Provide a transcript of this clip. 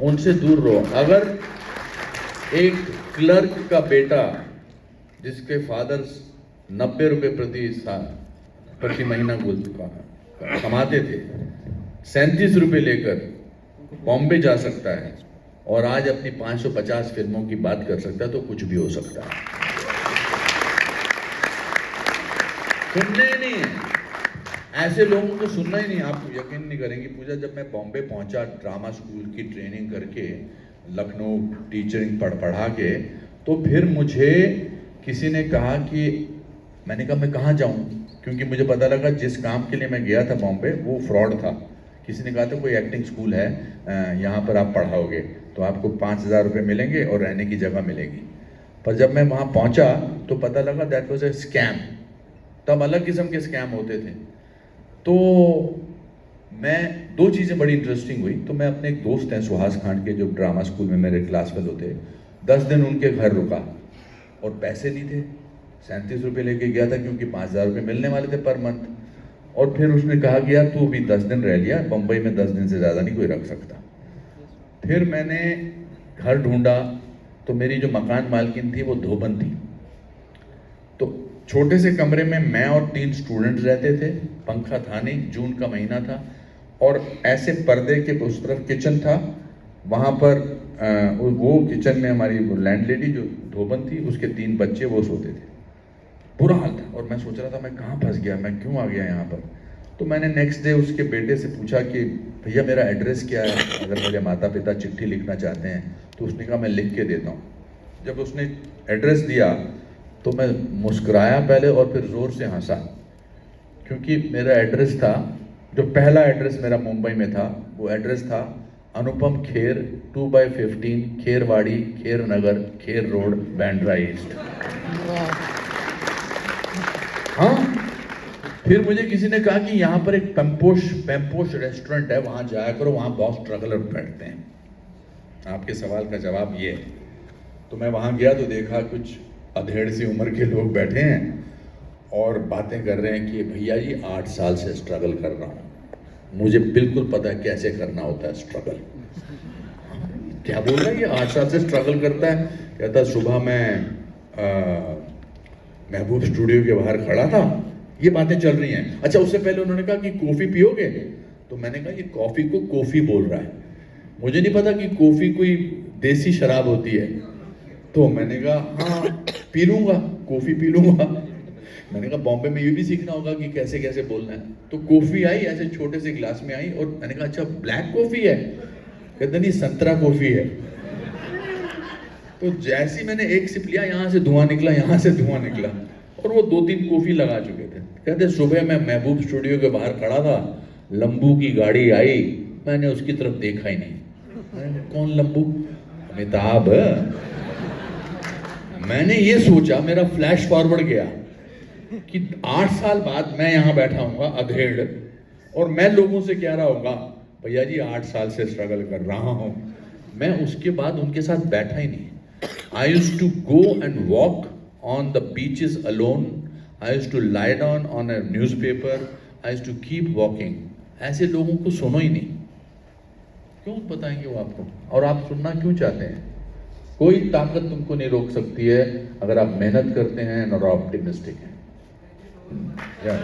उनसे दूर रहो। अगर एक क्लर्क का बेटा जिसके फादर 90 रुपये प्रति महीना कमाते थे, 37 रुपये लेकर बॉम्बे जा सकता है और आज अपनी 550 फिल्मों की बात कर सकता है, तो कुछ भी हो सकता है। सुनने ही नहीं है, ऐसे लोगों को सुनना ही नहीं। आप यकीन नहीं करेंगे पूजा, जब मैं बॉम्बे पहुंचा ड्रामा स्कूल की ट्रेनिंग करके, लखनऊ टीचरिंग पढ़ा के, तो फिर मुझे किसी ने कहा कि, मैंने कहा मैं कहाँ जाऊँ, क्योंकि मुझे पता लगा जिस काम के लिए मैं गया था बॉम्बे वो फ्रॉड था। किसी ने कहा था कोई एक्टिंग स्कूल है, यहाँ पर आप पढ़ाओगे तो आपको 5,000 रुपये मिलेंगे और रहने की जगह मिलेगी। पर जब मैं वहाँ पहुँचा तो पता लगा दैट वाज ए स्कैम। तब अलग किस्म के स्कैम होते थे। तो मैं, दो चीज़ें बड़ी इंटरेस्टिंग हुई। तो मैं अपने एक दोस्त हैं सुहास खान के, जो ड्रामा स्कूल में मेरे क्लास फेलो थे, 10 दिन उनके घर रुका और पैसे नहीं थे। 37 रुपये लेके गया था क्योंकि 5,000 रुपये मिलने वाले थे पर मंथ। और फिर उसने कहा कि यार तू अभी 10 दिन रह लिया, बम्बई में 10 दिन से ज़्यादा नहीं कोई रख सकता। फिर मैंने घर ढूंढा तो मेरी जो मकान मालकिन थी वो धोबन थी। तो छोटे से कमरे में मैं और 3 स्टूडेंट्स रहते थे, पंखा था नहीं, जून का महीना था, और ऐसे पर्दे के उस तरफ किचन था। वहाँ पर वो किचन में हमारी लैंडलेडी जो धोबन थी, उसके 3 बच्चे वो सोते थे। बुरा हाल था और मैं सोच रहा था मैं कहाँ फंस गया, मैं क्यों आ गया यहाँ पर। तो मैंने नेक्स्ट डे उसके बेटे से पूछा कि भैया मेरा एड्रेस क्या है, अगर मेरे माता पिता चिट्ठी लिखना चाहते हैं। तो उसने कहा मैं लिख के देता हूँ। जब उसने एड्रेस दिया तो मैं मुस्कुराया पहले और फिर ज़ोर से हंसा, क्योंकि मेरा एड्रेस था, जो पहला एड्रेस मेरा मुंबई में था, वो एड्रेस था अनुपम खेर 2/15 खेरवाड़ी खेर नगर खेर रोड बांद्रा ईस्ट। हाँ, फिर मुझे किसी ने कहा कि यहाँ पर एक पैम्पोश रेस्टोरेंट है, वहाँ जाया करो, वहाँ बहुत स्ट्रगलर बैठते हैं। आपके सवाल का जवाब ये है। तो मैं वहाँ गया तो देखा कुछ अधेड़ सी उम्र के लोग बैठे हैं और बातें कर रहे हैं कि भैया जी 8 साल से स्ट्रगल कर रहा हूँ, मुझे बिल्कुल पता है कैसे करना होता है स्ट्रगल। क्या बोल रहा है ये, 8 साल से स्ट्रगल करता है। कहता सुबह मैं महबूब स्टूडियो के बाहर खड़ा था, ये बातें चल रही हैं। अच्छा, उससे पहले उन्होंने कहा कि कॉफ़ी पियोगे, तो मैंने कहा ये कॉफ़ी को कॉफ़ी बोल रहा है, मुझे नहीं पता कि कॉफ़ी कोई देसी शराब होती है। तो मैंने कहा हाँ पी लूँगा, कॉफ़ी पी लूँगा। मैंने कहा बॉम्बे में ये भी सीखना होगा कि कैसे कैसे बोलना है। तो कॉफ़ी आई ऐसे छोटे से गिलास में आई और मैंने कहा अच्छा ब्लैक कॉफ़ी है, कहते नहीं संतरा कॉफ़ी है। तो जैसी मैंने एक सिप लिया, यहाँ से धुआं निकला, यहाँ से धुआं निकला, और वो 2-3 कॉफ़ी लगा चुके थे। कहते सुबह मैं महबूब स्टूडियो के बाहर खड़ा था, लंबू की गाड़ी आई, मैंने उसकी तरफ देखा ही नहीं। कौन लंबू? अमिताभ। मैंने ये सोचा, मेरा फ्लैश फॉरवर्ड गया कि 8 साल बाद मैं यहाँ बैठा हूँगा अधेड़, और मैं लोगों से कह रहा होगा भैया जी 8 साल से स्ट्रगल कर रहा हूँ। मैं उसके बाद उनके साथ बैठा ही नहीं। I used to go and walk on the beaches alone. I used to lie down on a newspaper. I used to keep walking. ऐसे लोगों को सुनो ही नहीं। क्यों बताएंगे वो आपको, और आप सुनना क्यों चाहते हैं? कोई ताकत तुमको नहीं रोक सकती है अगर आप मेहनत करते हैं और ऑप्टिमिस्टिक हैं।